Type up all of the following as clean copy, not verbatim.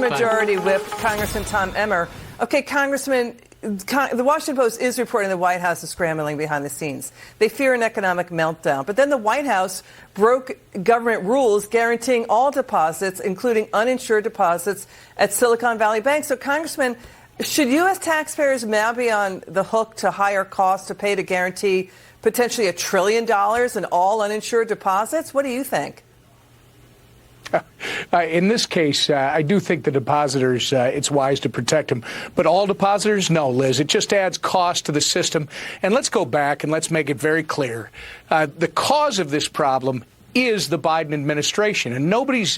Majority Whip, Congressman Tom Emmer. Okay, Congressman, the Washington Post is reporting the White House is scrambling behind the scenes. They fear an economic meltdown. But then the White House broke government rules guaranteeing all deposits, including uninsured deposits at Silicon Valley Bank. So, Congressman, should U.S. taxpayers now be on the hook to higher costs to pay to guarantee potentially $1 trillion in all uninsured deposits? What do you think? In this case, I do think the depositors, it's wise to protect them. But all depositors, no, Liz. It just adds cost to the system. And let's go back and let's make it very clear. The cause of this problem is the Biden administration. And nobody's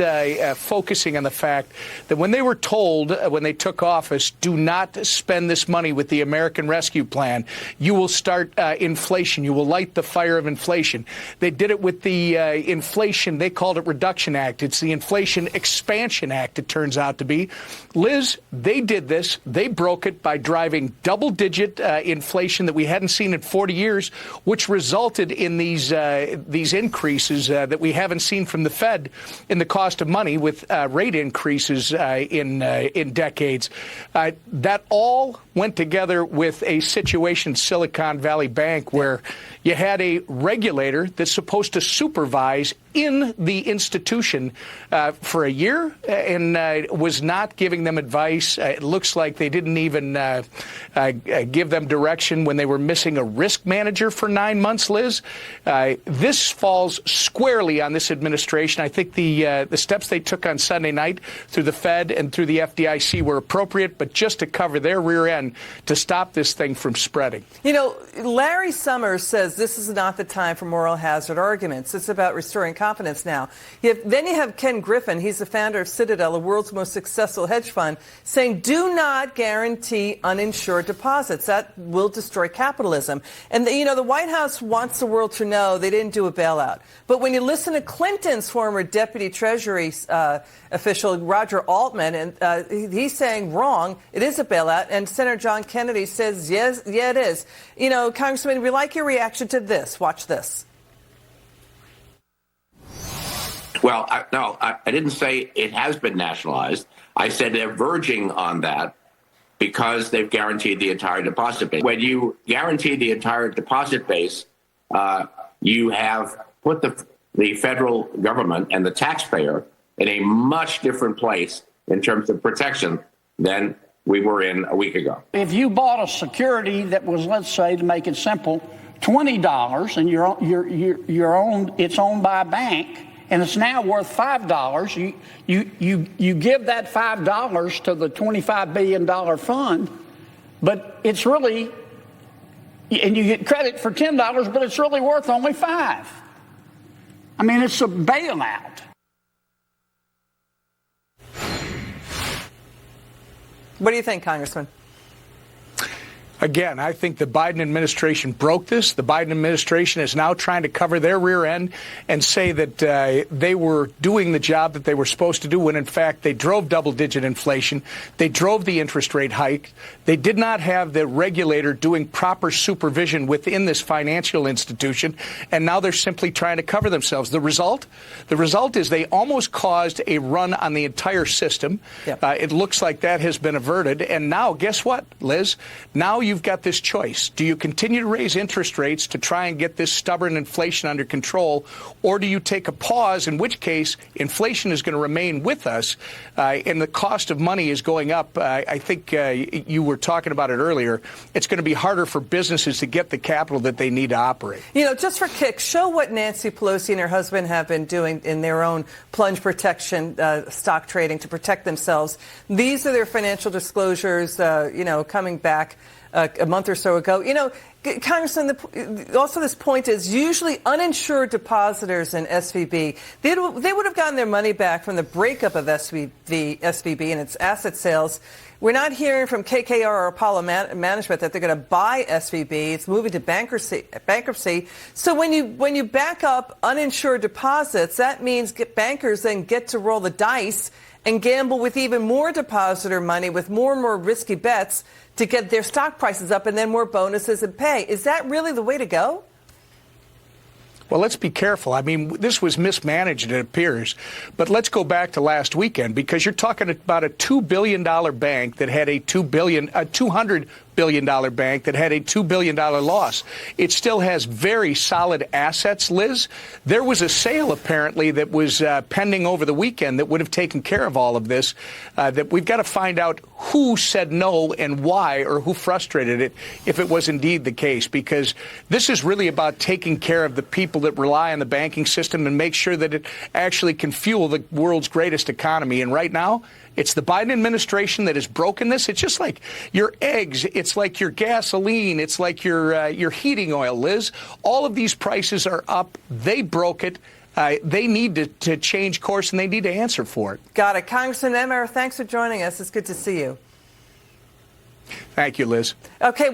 focusing on the fact that when they were told, when they took office, do not spend this money with the American Rescue Plan, you will start inflation. You will light the fire of inflation. They did it with the inflation. They called it Reduction Act. It's the Inflation Expansion Act, it turns out to be. Liz, they did this. They broke it by driving double-digit inflation that we hadn't seen in 40 years, which resulted in these increases that we haven't seen from the Fed in the cost of money with rate increases in decades. That all went together with a situation, Silicon Valley Bank, where you had a regulator that's supposed to supervise in the institution for a year and was not giving them advice. It looks like they didn't even give them direction when they were missing a risk manager for 9 months, Liz. This falls squarely on this administration. I think the steps they took on Sunday night through the Fed and through the FDIC were appropriate, but just to cover their rear end to stop this thing from spreading. You know, Larry Summers says this is not the time for moral hazard arguments. It's about restoring confidence now. Then you have Ken Griffin. He's the founder of Citadel, the world's most successful hedge fund, saying do not guarantee uninsured deposits. That will destroy capitalism. And, the White House wants the world to know they didn't do a bailout. But when you listen to Clinton's former deputy Treasury official, Roger Altman, and he's saying wrong, it is a bailout. And Senator John Kennedy says, yes, yeah, it is. Congressman, we like your reaction to this. Watch this. Well, I didn't say it has been nationalized. I said they're verging on that because they've guaranteed the entire deposit base. When you guarantee the entire deposit base, you have put the federal government and the taxpayer in a much different place in terms of protection than we were in a week ago. If you bought a security that was, let's say, to make it simple, $20, and it's owned by a bank, and it's now worth $5, you give that $5 to the $25 billion fund, but it's really, and you get credit for $10, but it's really worth only $5. I mean, it's a bailout. What do you think, Congressman? Again, I think the Biden administration broke this. The Biden administration is now trying to cover their rear end and say that they were doing the job that they were supposed to do when, in fact, they drove double-digit inflation. They drove the interest rate hike. They did not have the regulator doing proper supervision within this financial institution, and now they're simply trying to cover themselves. The result is they almost caused a run on the entire system. Yep. It looks like that has been averted. And now, guess what, Liz? Now you've got this choice. Do you continue to raise interest rates to try and get this stubborn inflation under control, or do you take a pause, in which case inflation is going to remain with us and the cost of money is going up? I think you were talking about it earlier. It's going to be harder for businesses to get the capital that they need to operate. Just for kicks, show what Nancy Pelosi and her husband have been doing in their own plunge protection stock trading to protect themselves. These are their financial disclosures, coming back a month or so ago. Congressman, also this point is usually uninsured depositors in SVB, they would have gotten their money back from the breakup of SVB and its asset sales. We're not hearing from KKR or Apollo Management that they're going to buy SVB. It's moving to bankruptcy. So when you back up uninsured deposits, that means bankers then get to roll the dice and gamble with even more depositor money with more and more risky bets to get their stock prices up and then more bonuses and pay. Is that really the way to go? Well, let's be careful. I mean, this was mismanaged, it appears. But let's go back to last weekend, because you're talking about a $2 billion bank that had a $200 billion bank that had a $2 billion loss. It still has very solid assets, Liz. There was a sale, apparently, that was pending over the weekend that would have taken care of all of this, that we've got to find out who said no and why, or who frustrated it, if it was indeed the case, because this is really about taking care of the people that rely on the banking system and make sure that it actually can fuel the world's greatest economy. And right now, it's the Biden administration that has broken this. It's just like your eggs. It's like your gasoline. It's like your heating oil, Liz. All of these prices are up. They broke it. They need to change course, and they need to answer for it. Got it. Congressman Emmer, thanks for joining us. It's good to see you. Thank you, Liz. Okay.